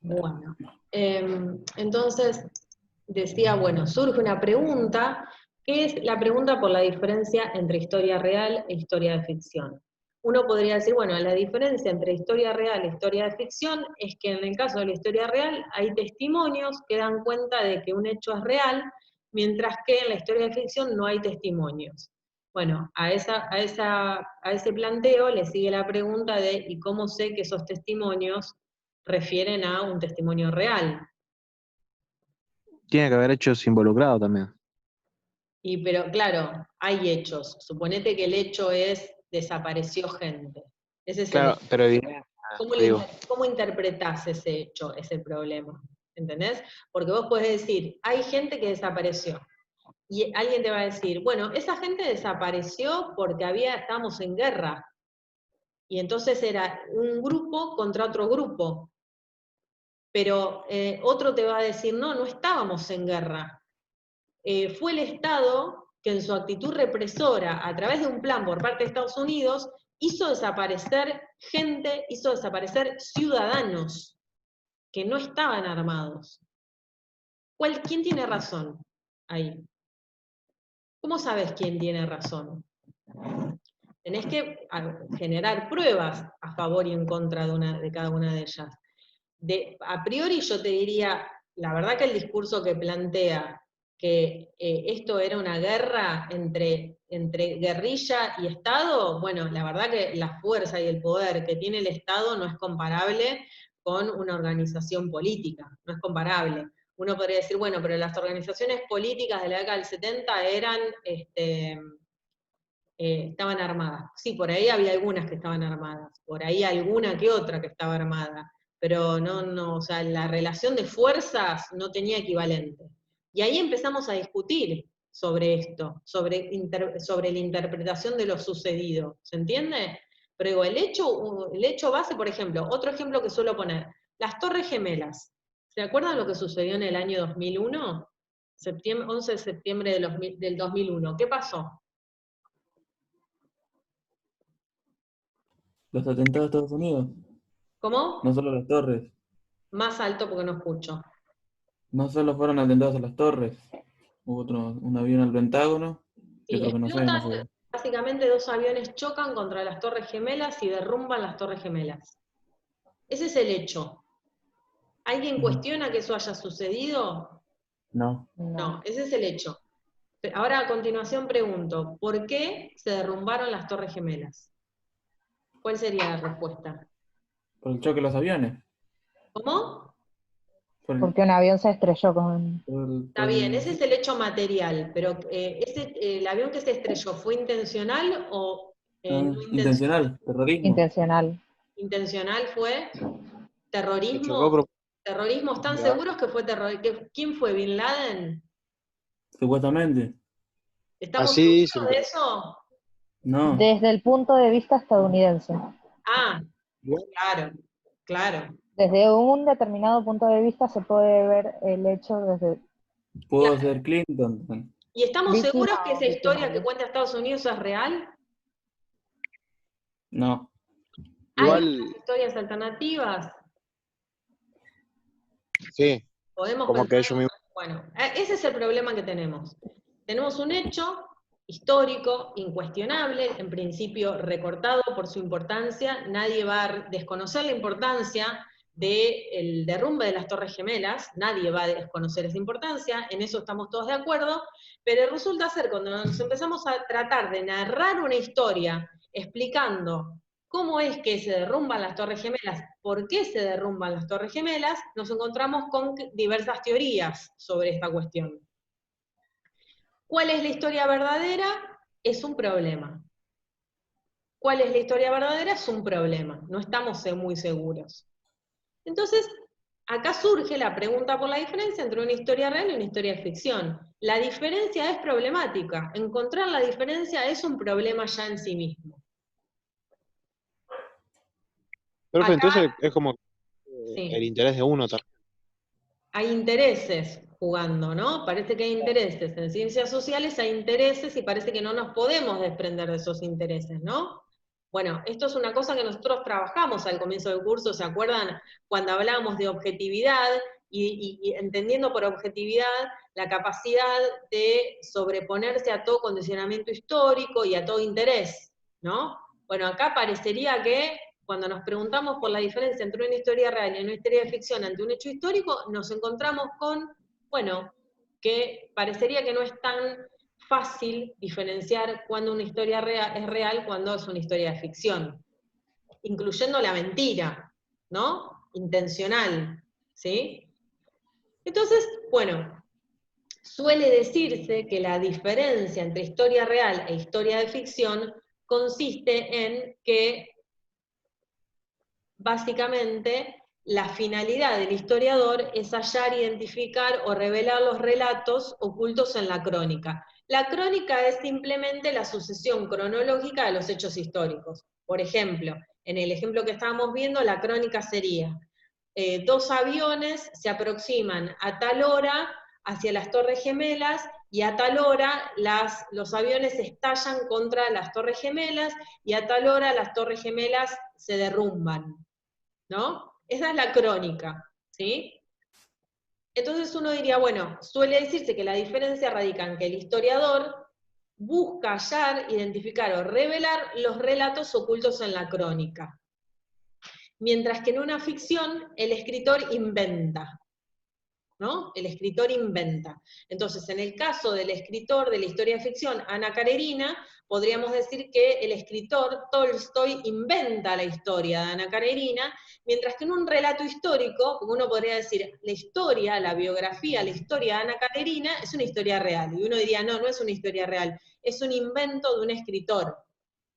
Bueno, entonces decía, bueno, surge una pregunta, que es la pregunta por la diferencia entre historia real e historia de ficción. Uno podría decir, bueno, la diferencia entre historia real e historia de ficción es que en el caso de la historia real hay testimonios que dan cuenta de que un hecho es real, mientras que en la historia de ficción no hay testimonios. Bueno, a ese planteo le sigue la pregunta de, ¿y cómo sé que esos testimonios refieren a un testimonio real? Tiene que haber hechos involucrados también. Pero claro, hay hechos. Suponete que el hecho es desapareció gente. Ese es el Claro, hecho. pero evidencia, digo. ¿Cómo interpretás ese hecho, ese problema? ¿Entendés? Porque vos podés decir, hay gente que desapareció. Y alguien te va a decir, bueno, esa gente desapareció porque estábamos en guerra. Y entonces era un grupo contra otro grupo. Pero otro te va a decir, no, no estábamos en guerra. Fue el Estado que en su actitud represora, a través de un plan por parte de Estados Unidos, hizo desaparecer gente, hizo desaparecer ciudadanos que no estaban armados. ¿Quién tiene razón ahí? ¿Cómo sabes quién tiene razón? Tenés que generar pruebas a favor y en contra de cada una de ellas. A priori yo te diría, la verdad que el discurso que plantea que esto era una guerra entre guerrilla y Estado, bueno, la verdad que la fuerza y el poder que tiene el Estado no es comparable con una organización política, no es comparable. Uno podría decir, bueno, pero las organizaciones políticas de la década del 70 estaban armadas. Sí, por ahí había algunas que estaban armadas, por ahí alguna que otra que estaba armada, pero no, o sea, la relación de fuerzas no tenía equivalente. Y ahí empezamos a discutir sobre esto, sobre la interpretación de lo sucedido, ¿se entiende? Pero digo, el hecho base, por ejemplo, otro ejemplo que suelo poner, las Torres Gemelas. ¿Se acuerdan lo que sucedió en el año 2001? 11 de septiembre del 2001. ¿Qué pasó? Los atentados de Estados Unidos, no ¿Cómo? solo las torres, Más alto porque no escucho. no solo fueron atentados a las torres, hubo un avión al Pentágono y Sí, otro que no sé, no explotan, sé. básicamente dos aviones chocan contra las Torres Gemelas y derrumban las Torres Gemelas. Ese es el hecho. ¿Alguien Ujú. cuestiona que eso haya sucedido? No, No, ese es el hecho. Ahora a continuación pregunto, ¿por qué se derrumbaron las Torres Gemelas? ¿Cuál sería la respuesta? por el choque de los aviones, ¿Cómo? por el, Porque un avión se estrelló con... Está bien, ese es el hecho material, pero ¿el avión que se estrelló fue intencional o no intencional? intencional, terrorismo. intencional. Intencional fue Se chocó, terrorismo. ¿Terrorismo están claro. seguros que fue terrorismo? ¿Quién fue Bin Laden? Supuestamente, ¿Estamos Así seguros dicen, de pero eso? no. Desde el punto de vista estadounidense. Ah, igual, claro, claro. Desde un determinado punto de vista se puede ver el hecho desde Pudo Claro. ser Clinton. ¿Y estamos seguros que esa historia que victimario. cuenta Estados Unidos es real? No, ¿Hay igual, otras historias alternativas? sí, Podemos como que pensar, ellos mismos. bueno, ese es el problema que tenemos. Tenemos un hecho histórico, incuestionable, en principio recortado por su importancia, nadie va a desconocer la importancia del derrumbe de las Torres Gemelas, nadie va a desconocer esa importancia, en eso estamos todos de acuerdo, pero resulta ser cuando nos empezamos a tratar de narrar una historia explicando cómo es que se derrumban las Torres Gemelas, por qué se derrumban las Torres Gemelas, nos encontramos con diversas teorías sobre esta cuestión. ¿Cuál es la historia verdadera? Es un problema. ¿Cuál es la historia verdadera? Es un problema. No estamos muy seguros. Entonces, acá surge la pregunta por la diferencia entre una historia real y una historia de ficción. La diferencia es problemática. Encontrar la diferencia es un problema ya en sí mismo. Profe, Acá, entonces es como el sí, interés de uno también. hay intereses jugando, ¿no? Parece que hay intereses. En ciencias sociales hay intereses y parece que no nos podemos desprender de esos intereses, ¿no? Bueno, esto es una cosa que nosotros trabajamos al comienzo del curso, ¿se acuerdan? Cuando hablábamos de objetividad, y entendiendo por objetividad la capacidad de sobreponerse a todo condicionamiento histórico y a todo interés, ¿no? Bueno, acá parecería que cuando nos preguntamos por la diferencia entre una historia real y una historia de ficción ante un hecho histórico, nos encontramos con, bueno, que parecería que no es tan fácil diferenciar cuando una historia es real, cuando es una historia de ficción, incluyendo la mentira, ¿no? Intencional, ¿sí? Entonces, bueno, suele decirse que la diferencia entre historia real e historia de ficción consiste en que, básicamente, la finalidad del historiador es hallar, identificar o revelar los relatos ocultos en la crónica. La crónica es simplemente la sucesión cronológica de los hechos históricos. Por ejemplo, en el ejemplo que estábamos viendo, la crónica sería: dos aviones se aproximan a tal hora hacia las Torres Gemelas, y a tal hora los aviones estallan contra las Torres Gemelas, y a tal hora las Torres Gemelas se derrumban, ¿no? Esa es la crónica, ¿sí? Entonces uno diría, bueno, suele decirse que la diferencia radica en que el historiador busca hallar, identificar o revelar los relatos ocultos en la crónica, mientras que en una ficción el escritor inventa, ¿no? El escritor inventa. Entonces, en el caso del escritor de la historia de ficción, Ana Karenina, podríamos decir que el escritor Tolstoy inventa la historia de Ana Karenina, mientras que en un relato histórico, como uno podría decir, la historia, la biografía, la historia de Ana Karenina es una historia real, y uno diría, no, no es una historia real, es un invento de un escritor,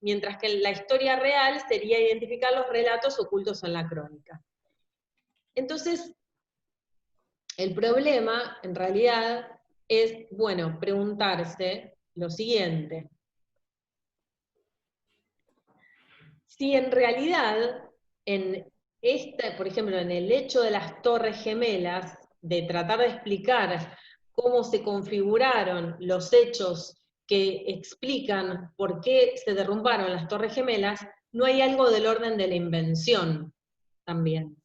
mientras que la historia real sería identificar los relatos ocultos en la crónica. Entonces, el problema, en realidad, es, bueno, preguntarse lo siguiente. Si en realidad, por ejemplo, en el hecho de las Torres Gemelas, de tratar de explicar cómo se configuraron los hechos que explican por qué se derrumbaron las Torres Gemelas, no hay algo del orden de la invención también.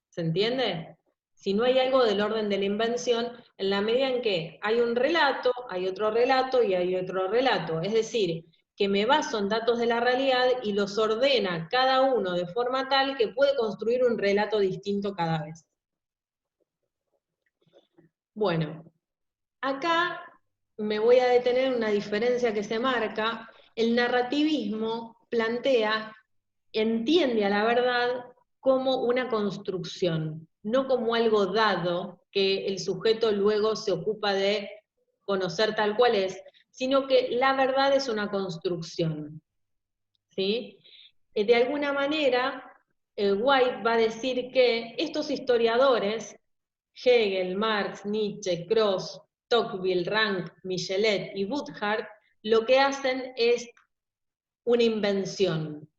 ¿Se entiende? Si no hay algo del orden de la invención, en la medida en que hay un relato, hay otro relato y hay otro relato. Es decir, que me baso en datos de la realidad y los ordena cada uno de forma tal que puede construir un relato distinto cada vez. Bueno, acá me voy a detener en una diferencia que se marca. El narrativismo entiende a la verdad como una construcción, no como algo dado que el sujeto luego se ocupa de conocer tal cual es, sino que la verdad es una construcción, ¿sí? De alguna manera, White va a decir que estos historiadores, Hegel, Marx, Nietzsche, Cross, Tocqueville, Rank, Michelet y Burckhardt, lo que hacen es una invención.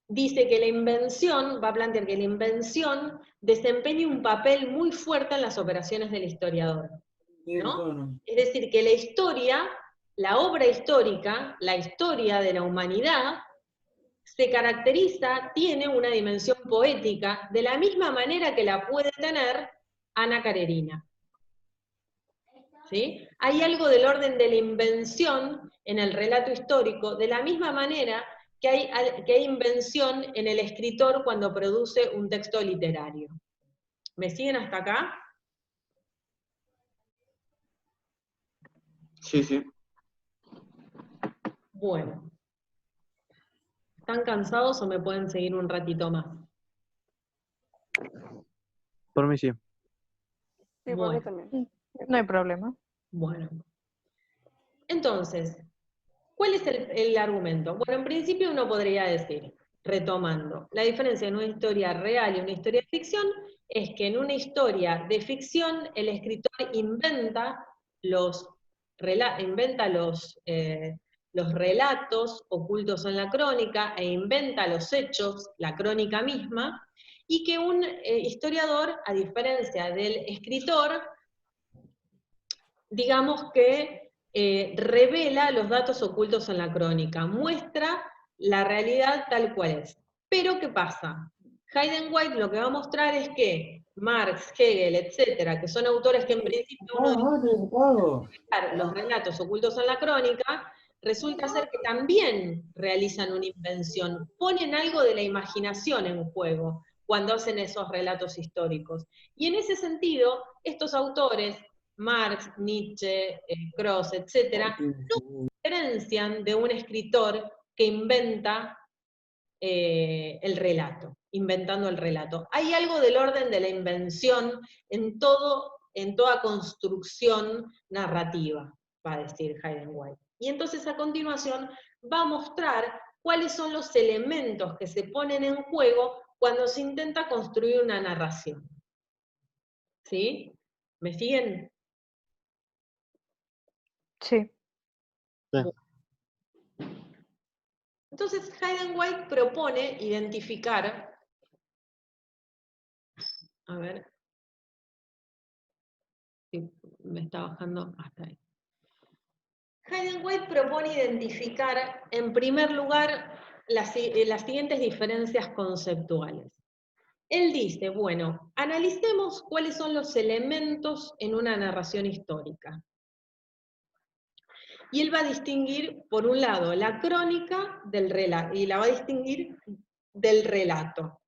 Dice que la invención, va a plantear que la invención desempeña un papel muy fuerte en las operaciones del historiador, ¿no? Es decir, que la historia, la obra histórica, la historia de la humanidad, se caracteriza, tiene una dimensión poética, de la misma manera que la puede tener Ana Karenina. ¿Sí? Hay algo del orden de la invención en el relato histórico, de la misma manera que hay invención en el escritor cuando produce un texto literario. ¿Me siguen hasta acá? Sí, sí. Bueno. ¿Están cansados o me pueden seguir un ratito más? Por mí sí. Sí, por mí también. No hay problema. Bueno. Entonces, ¿cuál es el argumento? Bueno, en principio uno podría decir, retomando, la diferencia en una historia real y una historia de ficción es que en una historia de ficción el escritor inventa los relatos ocultos en la crónica e inventa los hechos, la crónica misma, y que un historiador, a diferencia del escritor, digamos que revela los datos ocultos en la crónica, muestra la realidad tal cual es. Pero, ¿qué pasa? Hayden White lo que va a mostrar es que Marx, Hegel, etcétera, que son autores que en principio uno dice los relatos ocultos en la crónica, resulta ser que también realizan una invención, ponen algo de la imaginación en juego cuando hacen esos relatos históricos. Y en ese sentido, estos autores, Marx, Nietzsche, Cross, etcétera, no se diferencian de un escritor que inventa el relato, inventando el relato. Hay algo del orden de la invención en toda construcción narrativa, va a decir Hayden White. Y entonces a continuación va a mostrar cuáles son los elementos que se ponen en juego cuando se intenta construir una narración. ¿Sí? ¿Me siguen? Sí. Sí. Entonces Hayden White propone identificar, a ver, si me está bajando hasta ahí. Hayden White propone identificar, en primer lugar, las siguientes diferencias conceptuales. Él dice, bueno, analicemos cuáles son los elementos en una narración histórica. Y él va a distinguir, por un lado, la crónica del relato, y la va a distinguir del relato.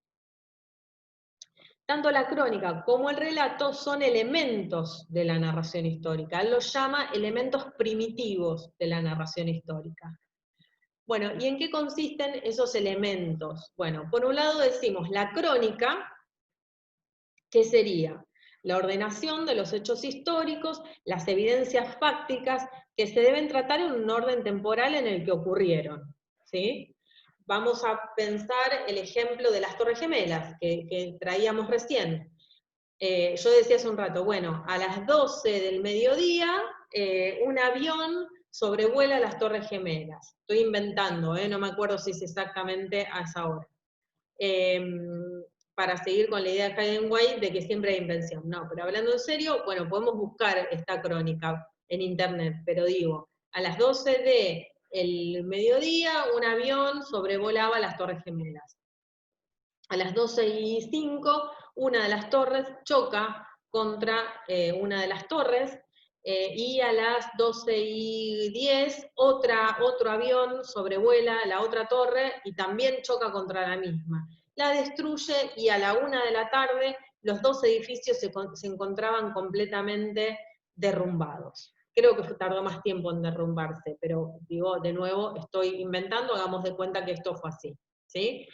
Tanto la crónica como el relato son elementos de la narración histórica. Él los llama elementos primitivos de la narración histórica. Bueno, ¿y en qué consisten esos elementos? Bueno, por un lado decimos la crónica, que sería la ordenación de los hechos históricos, las evidencias fácticas que se deben tratar en un orden temporal en el que ocurrieron, ¿sí? Vamos a pensar el ejemplo de las Torres Gemelas, que traíamos recién. Yo decía hace un rato, bueno, a las 12 del mediodía, un avión sobrevuela las Torres Gemelas. Estoy inventando, no me acuerdo si es exactamente a esa hora. Para seguir con la idea de Hayden White de que siempre hay invención. No, pero hablando en serio, bueno, podemos buscar esta crónica en internet, pero digo, a las 12 del mediodía, un avión sobrevolaba las Torres Gemelas. A las 12:05, una de las torres choca contra una de las torres, y a las 12:10 otro avión sobrevuela la otra torre y también choca contra la misma. La destruye y a la 1 de la tarde los dos edificios se encontraban completamente derrumbados. Creo que tardó más tiempo en derrumbarse, pero digo, de nuevo, estoy inventando, hagamos de cuenta que esto fue así, ¿sí?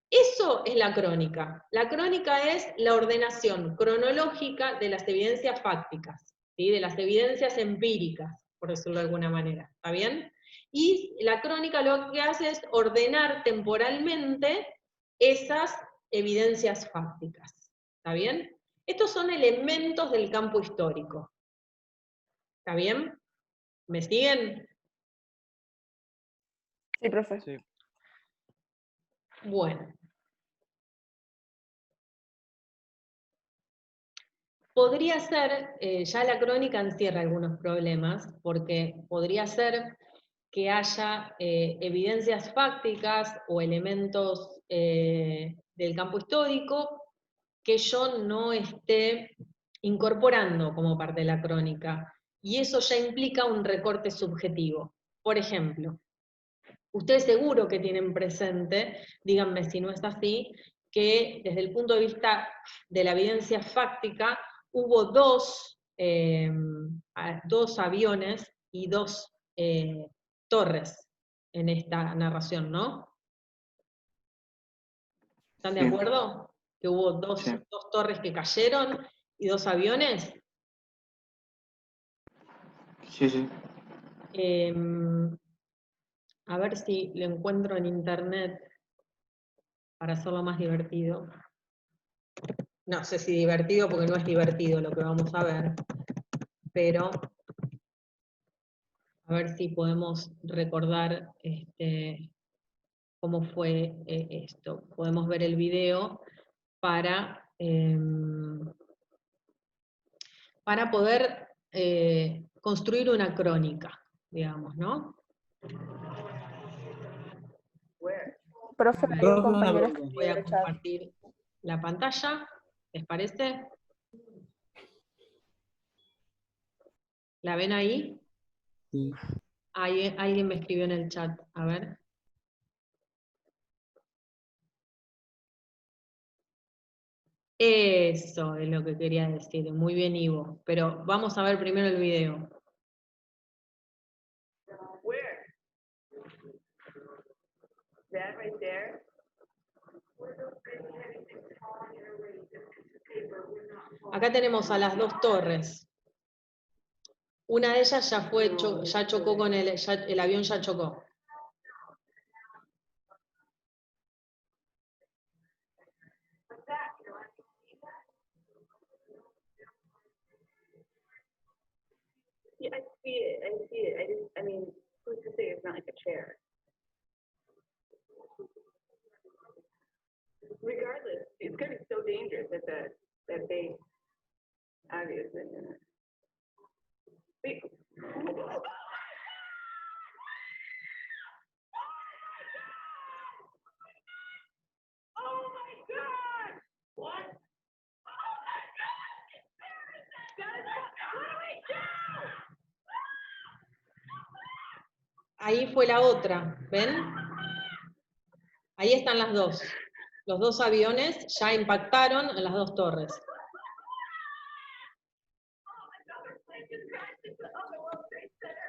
Eso es la crónica. La crónica es la ordenación cronológica de las evidencias fácticas, ¿sí? De las evidencias empíricas, por decirlo de alguna manera, ¿está bien? Y la crónica lo que hace es ordenar temporalmente esas evidencias fácticas, ¿está bien? Estos son elementos del campo histórico, ¿está bien? ¿Me siguen? Sí, profe. Sí. Bueno. Podría ser, ya la crónica encierra algunos problemas, porque podría ser que haya evidencias fácticas o elementos del campo histórico que yo no esté incorporando como parte de la crónica, y eso ya implica un recorte subjetivo. Por ejemplo, ustedes seguro que tienen presente, díganme si no es así, que desde el punto de vista de la evidencia fáctica, hubo dos aviones y dos torres en esta narración, ¿no? ¿Están de Sí. acuerdo? Que hubo dos Sí. torres que cayeron y dos aviones. Sí, sí. A ver si lo encuentro en internet para hacerlo más divertido. No sé si divertido, porque no es divertido lo que vamos a ver, pero a ver si podemos recordar cómo fue esto. Podemos ver el video para poder construir una crónica, digamos, ¿no? Profe, A ver, hay un Profe, una compañero pregunta. voy a en el chat. compartir la pantalla, ¿les parece? ¿La ven ahí? Sí. Alguien me escribió en el chat, a ver. Eso es lo que quería decir, muy bien Ivo, pero vamos a ver primero el video. That right there. Acá tenemos a las dos torres. Una de ellas ya fue, ya chocó con el avión ya chocó. Yeah, I see it. I see it. I mean, who's to say it's not like a chair? Regardless, it's gonna be so dangerous that they obviously. Wait. Oh my God! What? Oh my God! Guys, what do we do? Ahí fue la otra, ¿ven? Ahí están las dos. Los dos aviones ya impactaron en las dos torres.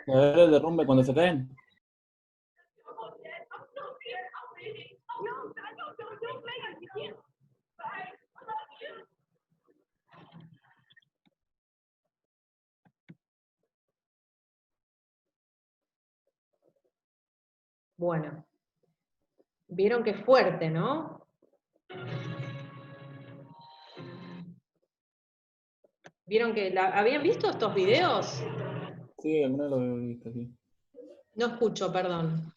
A ver el derrumbe cuando se caen. Bueno, vieron que es fuerte, ¿no? ¿Vieron que habían visto estos videos? Sí, alguna vez lo habré visto, sí. No escucho, perdón.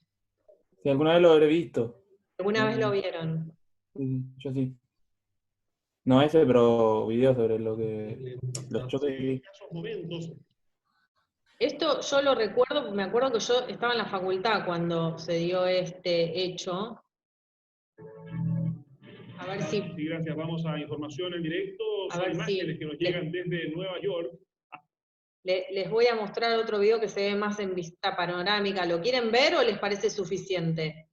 Sí, alguna vez lo habré visto. ¿Alguna vez lo vieron? Sí, yo sí. No ese, pero videos sobre lo que los choques. Esto yo lo recuerdo, me acuerdo que yo estaba en la facultad cuando se dio este hecho. A ver si... Sí, gracias. Vamos a información en directo. A Son ver imágenes si- que nos llegan desde Nueva York. Les voy a mostrar otro video que se ve más en vista panorámica. ¿Lo quieren ver o les parece suficiente?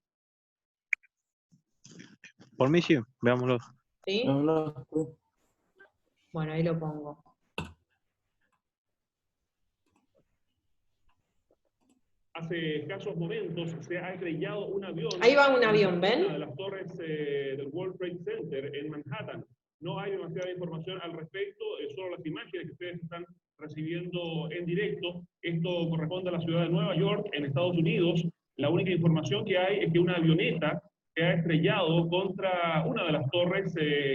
Por mí sí, veámoslo. ¿Sí? No, sí. Bueno, ahí lo pongo. Hace escasos momentos se ha estrellado un avión. Ahí va un avión, en ¿ven? una de las torres del World Trade Center en Manhattan. No hay demasiada información al respecto, solo las imágenes que ustedes están recibiendo en directo. Esto corresponde a la ciudad de Nueva York, en Estados Unidos. La única información que hay es que una avioneta se ha estrellado contra una de las torres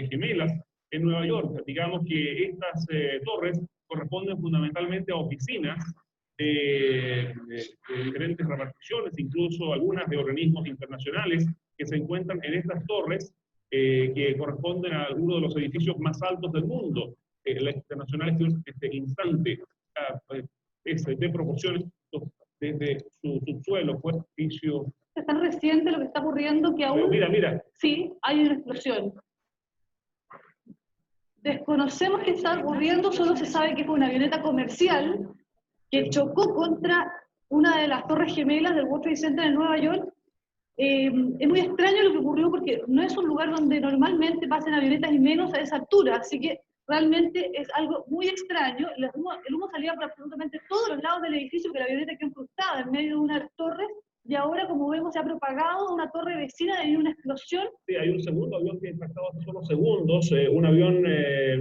gemelas en Nueva York. Digamos que estas torres corresponden fundamentalmente a oficinas de diferentes reparticiones, incluso algunas de organismos internacionales que se encuentran en estas torres que corresponden a algunos de los edificios más altos del mundo. La internacional este instante es de proporciones desde su subsuelo, fue edificio. Es tan reciente lo que está ocurriendo que aún Mira. sí hay una explosión. Desconocemos qué está ocurriendo, solo se sabe que fue una avioneta comercial que chocó contra una de las torres gemelas del World Trade Center en Nueva York. Es muy extraño lo que ocurrió porque no es un lugar donde normalmente pasen avionetas y menos a esa altura, así que realmente es algo muy extraño. El humo salía por absolutamente todos los lados del edificio, que la avioneta quedó incrustada en medio de una torre, y ahora, como vemos, se ha propagado a una torre vecina de una explosión. Sí, hay un segundo avión que ha impactado hace solo segundos, un avión,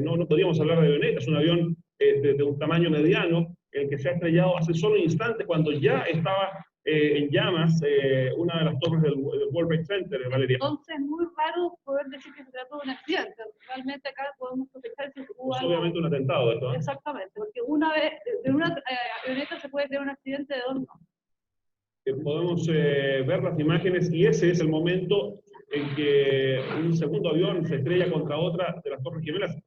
no podríamos hablar de avioneta, es un avión de un tamaño mediano, el que se ha estrellado hace solo instantes cuando ya estaba en llamas una de las torres del World Trade Center, Valeria. Entonces es muy raro poder decir que se trató de un accidente. Realmente acá podemos sospechar si hubo Es algo... obviamente un atentado esto, ¿eh? Exactamente, porque una vez, de una avioneta se puede tener un accidente, de dos no. Podemos ver las imágenes y ese es el momento en que un segundo avión se estrella contra otra de las torres gemelas.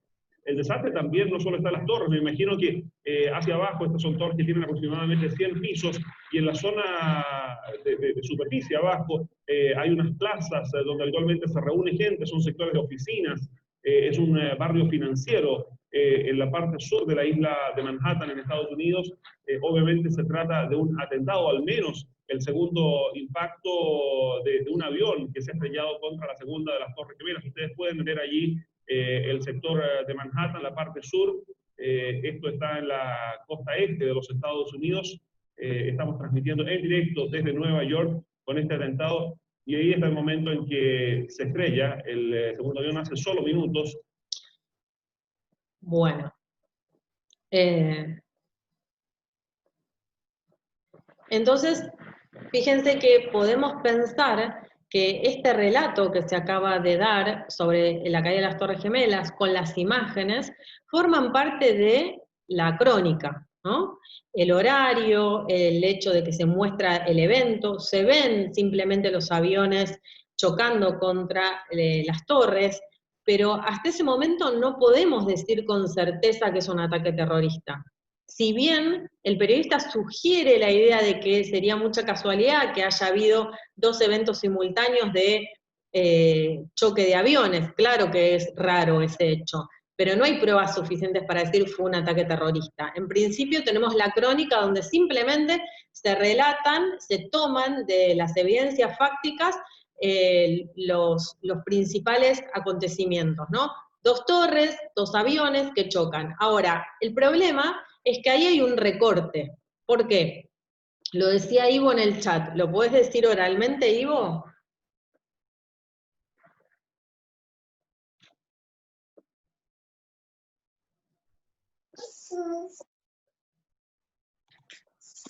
El desastre también no solo está en las torres, me imagino que hacia abajo, estas son torres que tienen aproximadamente 100 pisos, y en la zona de superficie abajo hay unas plazas donde actualmente se reúne gente, son sectores de oficinas, es un barrio financiero en la parte sur de la isla de Manhattan en Estados Unidos. Obviamente se trata de un atentado, al menos el segundo impacto de un avión que se ha estrellado contra la segunda de las Torres Gemelas. Ustedes pueden ver allí el sector de Manhattan, la parte sur. Esto está en la costa este de los Estados Unidos. Estamos transmitiendo en directo desde Nueva York con este atentado, y ahí está el momento en que se estrella el segundo avión hace solo minutos. Bueno. Entonces, fíjense que podemos pensar que este relato que se acaba de dar sobre la caída de las Torres Gemelas con las imágenes forman parte de la crónica, ¿no? El horario, el hecho de que se muestra el evento, se ven simplemente los aviones chocando contra las torres, pero hasta ese momento no podemos decir con certeza que es un ataque terrorista. Si bien el periodista sugiere la idea de que sería mucha casualidad que haya habido dos eventos simultáneos de choque de aviones, claro que es raro ese hecho, pero no hay pruebas suficientes para decir fue un ataque terrorista. En principio tenemos la crónica donde simplemente se relatan, se toman de las evidencias fácticas los principales acontecimientos, ¿no? Dos torres, dos aviones que chocan. Ahora, el problema es que ahí hay un recorte. ¿Por qué? Lo decía Ivo en el chat. ¿Lo podés decir oralmente, Ivo?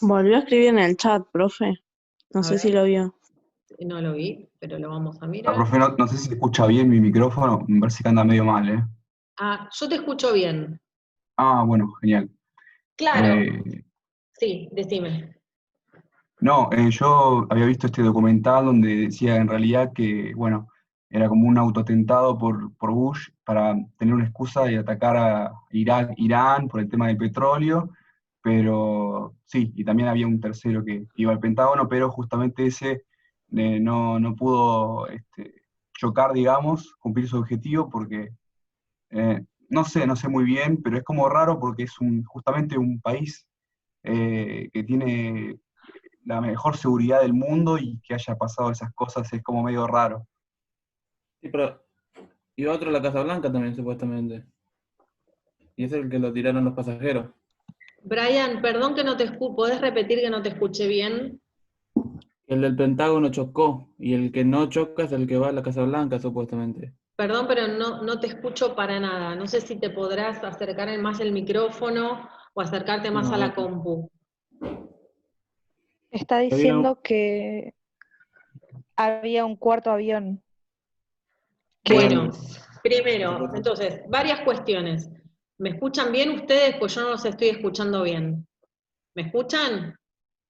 Volvió a escribir en el chat, profe. No sé si lo vio. No lo vi, pero lo vamos a La mirar. profe, no sé si se escucha bien mi micrófono, me parece que anda medio mal, ¿eh? Ah, yo te escucho bien. Ah, bueno, genial. Claro. Sí, decime. No, yo había visto este documental donde decía en realidad que, bueno, era como un autoatentado por Bush para tener una excusa y atacar a Irán por el tema del petróleo, pero sí, y también había un tercero que iba al Pentágono, pero justamente ese no pudo chocar, digamos, cumplir su objetivo porque, no sé muy bien, pero es como raro porque es justamente un país que tiene la mejor seguridad del mundo, y que haya pasado esas cosas es como medio raro. Sí, pero y otro a la Casa Blanca también, supuestamente. Y ese es el que lo tiraron los pasajeros. Brian, perdón que no te escuché, ¿podés repetir que no te escuché bien? El del Pentágono chocó, y el que no choca es el que va a la Casa Blanca, supuestamente. Perdón, pero no te escucho para nada. No sé si te podrás acercar más el micrófono o acercarte más a la compu. Está diciendo que había un cuarto avión. Bueno, primero, entonces, varias cuestiones. ¿Me escuchan bien ustedes? Pues yo no los estoy escuchando bien. ¿Me escuchan?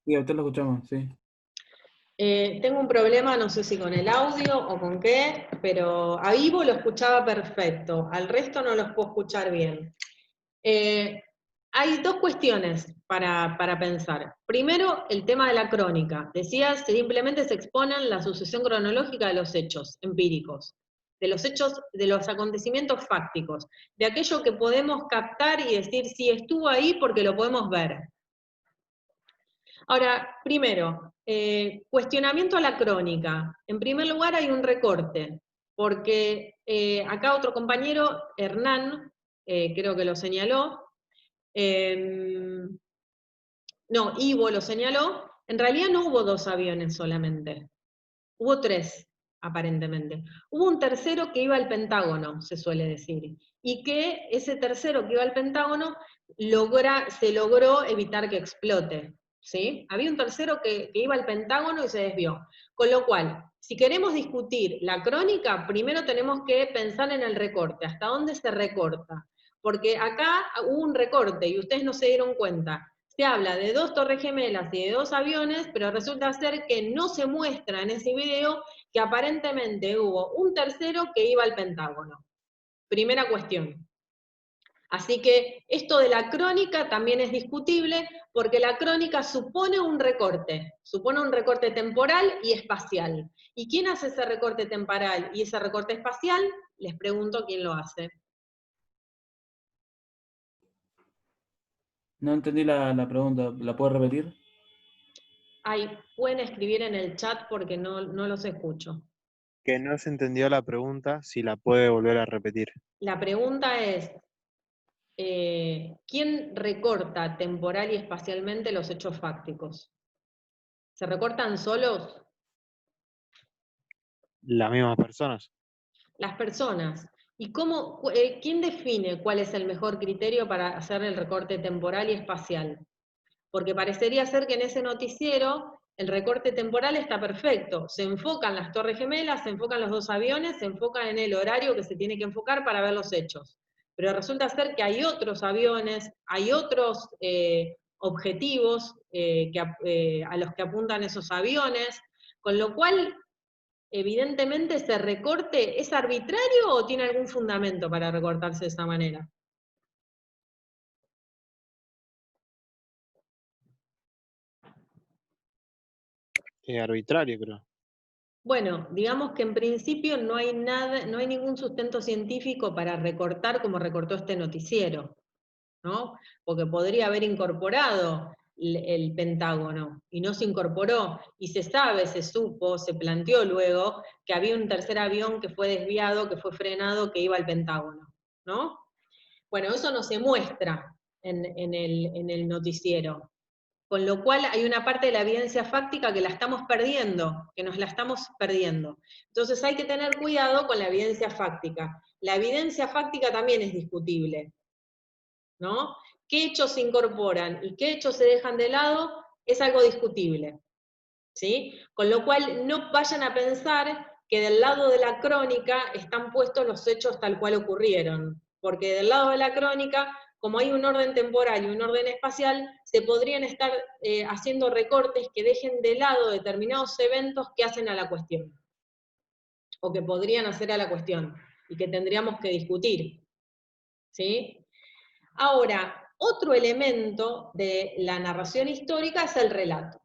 Sí, a usted lo escuchamos, sí. Tengo un problema, no sé si con el audio o con qué, pero a Ivo lo escuchaba perfecto, al resto no los puedo escuchar bien. Hay dos cuestiones para pensar. Primero, el tema de la crónica. Decías, simplemente se exponen la sucesión cronológica de los hechos empíricos, de los hechos, de los acontecimientos fácticos, de aquello que podemos captar y decir, sí, estuvo ahí porque lo podemos ver. Ahora, primero, cuestionamiento a la crónica. En primer lugar hay un recorte, porque acá otro compañero, Hernán, creo que lo señaló, no, Ivo lo señaló, en realidad no hubo dos aviones solamente, hubo tres, aparentemente. Hubo un tercero que iba al Pentágono, se suele decir, y que ese tercero que iba al Pentágono se logró evitar que explote. ¿Sí? Había un tercero que iba al Pentágono y se desvió. Con lo cual, si queremos discutir la crónica, primero tenemos que pensar en el recorte, hasta dónde se recorta. Porque acá hubo un recorte y ustedes no se dieron cuenta. Se habla de dos torres gemelas y de dos aviones, pero resulta ser que no se muestra en ese video que aparentemente hubo un tercero que iba al Pentágono. Primera cuestión. Así que esto de la crónica también es discutible, porque la crónica supone un recorte temporal y espacial. ¿Y quién hace ese recorte temporal y ese recorte espacial? Les pregunto quién lo hace. No entendí la pregunta, ¿la puedo repetir? Pueden escribir en el chat porque no los escucho. Que no se entendió la pregunta, si la puede volver a repetir. La pregunta es, ¿quién recorta temporal y espacialmente los hechos fácticos? ¿Se recortan solos? Las mismas personas. Las personas. ¿Y quién define cuál es el mejor criterio para hacer el recorte temporal y espacial? Porque parecería ser que en ese noticiero el recorte temporal está perfecto. Se enfocan las Torres Gemelas, se enfocan los 2 aviones, se enfocan en el horario que se tiene que enfocar para ver los hechos. Pero resulta ser que hay otros aviones, hay otros objetivos a los que apuntan esos aviones, con lo cual, evidentemente, ese recorte ¿es arbitrario o tiene algún fundamento para recortarse de esa manera? Es arbitrario, creo. Bueno, digamos que en principio no hay ningún sustento científico para recortar como recortó este noticiero, ¿no? Porque podría haber incorporado el Pentágono, y no se incorporó, y se sabe, se supo, se planteó luego, que había un tercer avión que fue desviado, que fue frenado, que iba al Pentágono, ¿no? Bueno, eso no se muestra en el noticiero. Con lo cual hay una parte de la evidencia fáctica que la estamos perdiendo, que nos la estamos perdiendo. Entonces hay que tener cuidado con la evidencia fáctica. La evidencia fáctica también es discutible, ¿no? ¿Qué hechos se incorporan y qué hechos se dejan de lado? Es algo discutible, ¿sí? Con lo cual no vayan a pensar que del lado de la crónica están puestos los hechos tal cual ocurrieron, porque del lado de la crónica, como hay un orden temporal y un orden espacial, se podrían estar haciendo recortes que dejen de lado determinados eventos que hacen a la cuestión, o que podrían hacer a la cuestión, y que tendríamos que discutir, ¿sí? Ahora, otro elemento de la narración histórica es el relato.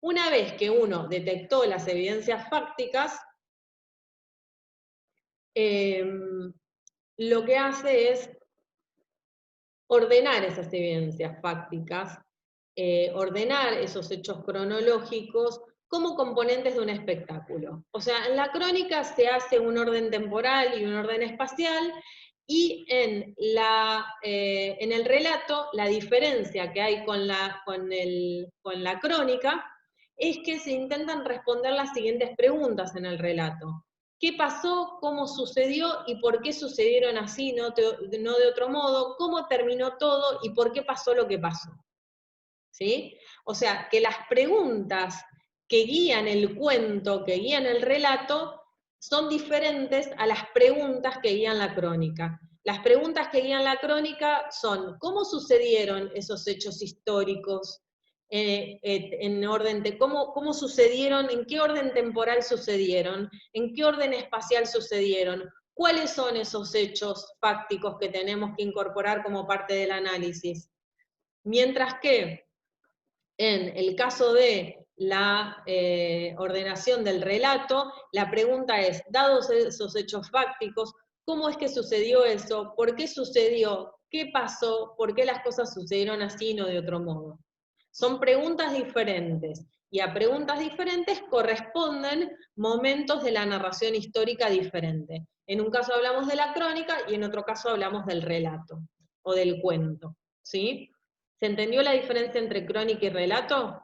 Una vez que uno detectó las evidencias fácticas, lo que hace es ordenar esas evidencias fácticas, ordenar esos hechos cronológicos como componentes de un espectáculo. O sea, en la crónica se hace un orden temporal y un orden espacial, y en el relato, la diferencia que hay con la crónica es que se intentan responder las siguientes preguntas en el relato. ¿Qué pasó? ¿Cómo sucedió? ¿Y por qué sucedieron así, no de otro modo? ¿Cómo terminó todo? ¿Y por qué pasó lo que pasó? ¿Sí? O sea, que las preguntas que guían el cuento, que guían el relato, son diferentes a las preguntas que guían la crónica. Las preguntas que guían la crónica son: ¿cómo sucedieron esos hechos históricos? En orden de cómo sucedieron, en qué orden temporal sucedieron, en qué orden espacial sucedieron, cuáles son esos hechos fácticos que tenemos que incorporar como parte del análisis. Mientras que en el caso de la ordenación del relato, la pregunta es, dados esos hechos fácticos, ¿cómo es que sucedió eso? ¿Por qué sucedió? ¿Qué pasó? ¿Por qué las cosas sucedieron así y no de otro modo? Son preguntas diferentes, y a preguntas diferentes corresponden momentos de la narración histórica diferente. En un caso hablamos de la crónica y en otro caso hablamos del relato, o del cuento, ¿sí? ¿Se entendió la diferencia entre crónica y relato?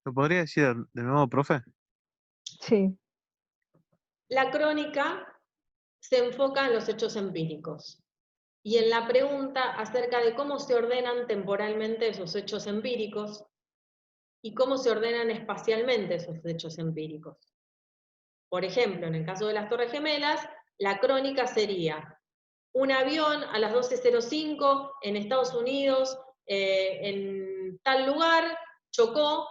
¿Lo podría decir de nuevo, profe? Sí. La crónica se enfoca en los hechos empíricos y en la pregunta acerca de cómo se ordenan temporalmente esos hechos empíricos y cómo se ordenan espacialmente esos hechos empíricos. Por ejemplo, en el caso de las Torres Gemelas, la crónica sería un avión a las 12:05 en Estados Unidos, en tal lugar, chocó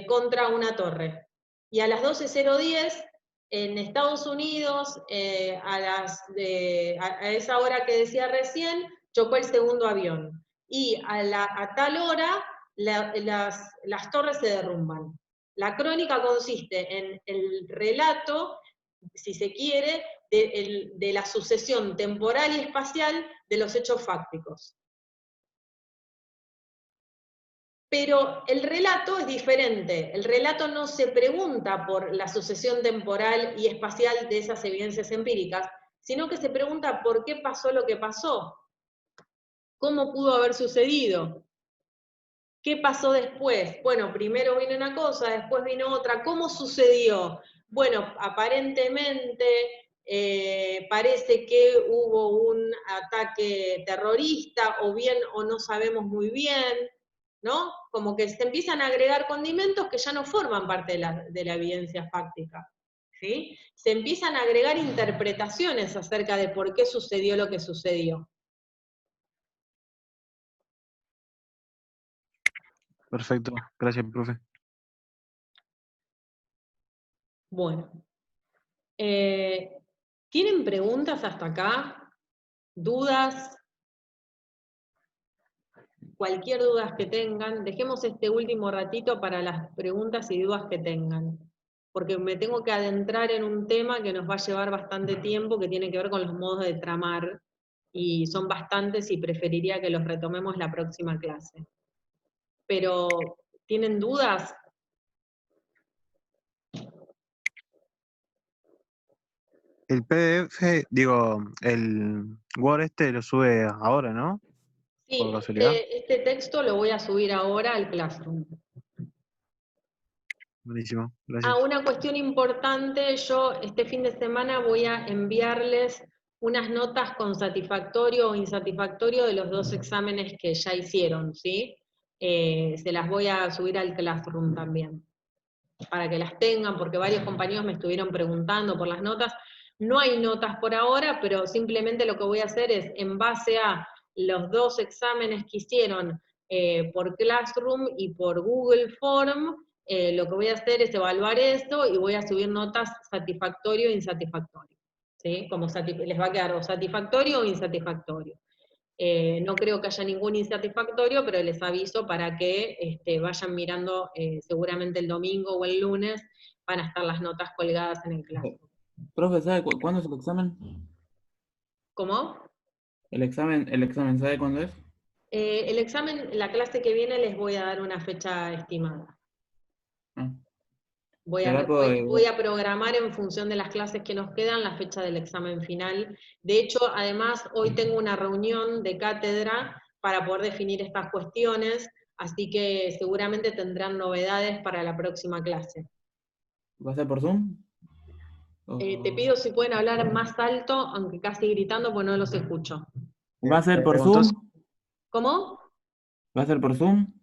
contra una torre. Y a las 12:010 en Estados Unidos, a esa hora que decía recién, chocó el segundo avión. Y a tal hora las torres se derrumban. La crónica consiste en el relato, si se quiere, de la sucesión temporal y espacial de los hechos fácticos. Pero el relato es diferente. El relato no se pregunta por la sucesión temporal y espacial de esas evidencias empíricas, sino que se pregunta por qué pasó lo que pasó. ¿Cómo pudo haber sucedido? ¿Qué pasó después? Bueno, primero vino una cosa, después vino otra. ¿Cómo sucedió? Bueno, aparentemente parece que hubo un ataque terrorista, o bien o no sabemos muy bien, ¿no? Como que se empiezan a agregar condimentos que ya no forman parte de la evidencia fáctica, ¿sí? Se empiezan a agregar interpretaciones acerca de por qué sucedió lo que sucedió. Perfecto, gracias, profe. Bueno. ¿Tienen preguntas hasta acá? ¿Dudas? Cualquier duda que tengan, dejemos este último ratito para las preguntas y dudas que tengan, porque me tengo que adentrar en un tema que nos va a llevar bastante tiempo, que tiene que ver con los modos de tramar, y son bastantes y preferiría que los retomemos la próxima clase. Pero, ¿tienen dudas? El PDF, digo, el Word lo sube ahora, ¿no? Sí, Por casualidad. este texto lo voy a subir ahora al Classroom. Buenísimo, gracias. Una cuestión importante, yo este fin de semana voy a enviarles unas notas con satisfactorio o insatisfactorio de los 2 exámenes que ya hicieron, ¿sí? Se las voy a subir al Classroom también, para que las tengan, porque varios compañeros me estuvieron preguntando por las notas. No hay notas por ahora, pero simplemente lo que voy a hacer es, en base a los 2 exámenes que hicieron por Classroom y por Google Form, lo que voy a hacer es evaluar esto y voy a subir notas satisfactorio e insatisfactorio, ¿sí? Como les va a quedar o satisfactorio o insatisfactorio. No creo que haya ningún insatisfactorio, pero les aviso para que vayan mirando, seguramente el domingo o el lunes van a estar las notas colgadas en el Classroom. Profe, ¿sabe cuándo es el examen? ¿Cómo? El examen, ¿sabe cuándo es? El examen, la clase que viene les voy a dar una fecha estimada. Ah. Voy a programar en función de las clases que nos quedan la fecha del examen final. De hecho, además, hoy tengo una reunión de cátedra para poder definir estas cuestiones, así que seguramente tendrán novedades para la próxima clase. ¿Va a ser por Zoom? Te pido si pueden hablar más alto, aunque casi gritando, pues no los escucho. ¿Va a ser por Zoom? ¿Cómo? ¿Va a ser por Zoom?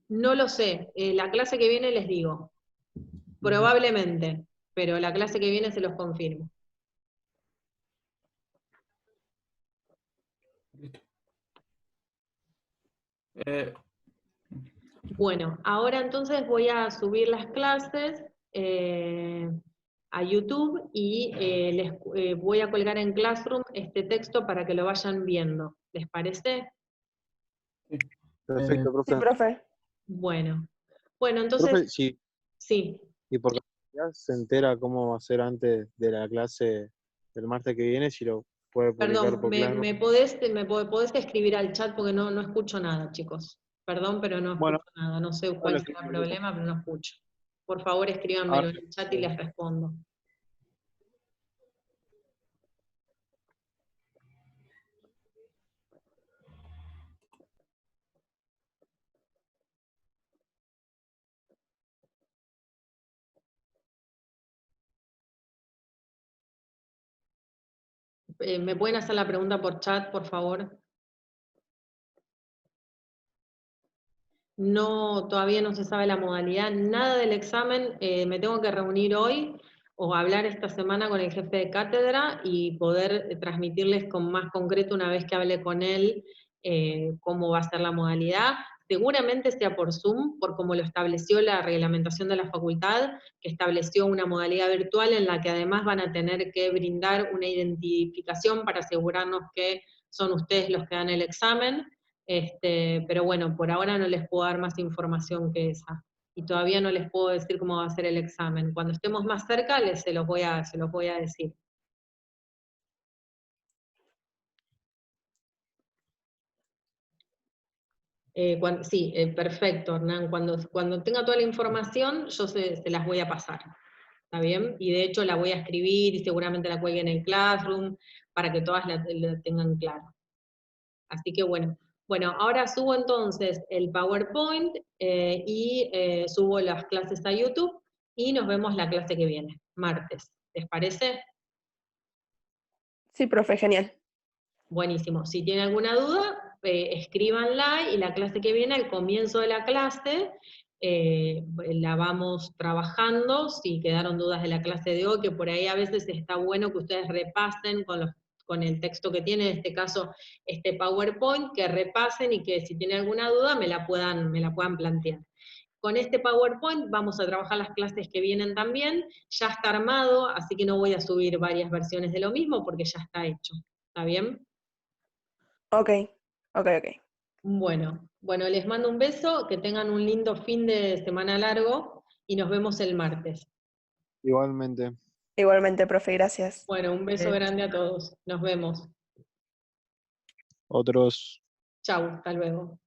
No lo sé. La clase que viene les digo. Probablemente, pero la clase que viene se los confirmo. Bueno, ahora entonces voy a subir las clases a YouTube y les voy a colgar en Classroom este texto para que lo vayan viendo. ¿Les parece? Perfecto, profe. Sí, profe. Bueno, entonces... Profe, sí. Sí. Y por casualidad se entera cómo va a ser antes de la clase del martes que viene, si lo puede publicar Perdón, por Classroom. ¿me podés escribir al chat porque no escucho nada, chicos? Perdón, pero no escucho nada. No sé cuál será el problema, pero no escucho. Por favor, escríbanmelo en el chat y les respondo. ¿Me pueden hacer la pregunta por chat, por favor? No, todavía no se sabe la modalidad, nada del examen, me tengo que reunir hoy, o hablar esta semana con el jefe de cátedra y poder transmitirles con más concreto una vez que hable con él cómo va a ser la modalidad. Seguramente sea por Zoom, por como lo estableció la reglamentación de la facultad, que estableció una modalidad virtual en la que además van a tener que brindar una identificación para asegurarnos que son ustedes los que dan el examen. Pero bueno, por ahora no les puedo dar más información que esa. Y todavía no les puedo decir cómo va a ser el examen. Cuando estemos más cerca, se los voy a decir. Sí, perfecto, Hernán. Cuando tenga toda la información, yo se las voy a pasar. ¿Está bien? Y de hecho la voy a escribir y seguramente la cuelguen en el Classroom para que todas la tengan claro. Así que bueno. Bueno, ahora subo entonces el PowerPoint y subo las clases a YouTube y nos vemos la clase que viene, martes. ¿Les parece? Sí, profe, genial. Buenísimo. Si tienen alguna duda, escríbanla y la clase que viene, al comienzo de la clase, la vamos trabajando. Si quedaron dudas de la clase de hoy, que por ahí a veces está bueno que ustedes repasen con el texto que tiene, en este caso, este PowerPoint, que repasen y que si tienen alguna duda me la puedan plantear. Con este PowerPoint vamos a trabajar las clases que vienen también, ya está armado, así que no voy a subir varias versiones de lo mismo porque ya está hecho. ¿Está bien? Ok. Bueno, les mando un beso, que tengan un lindo fin de semana largo y nos vemos el martes. Igualmente. Igualmente, profe, gracias. Bueno, un beso grande a todos. Nos vemos. Otros. Chau, hasta luego.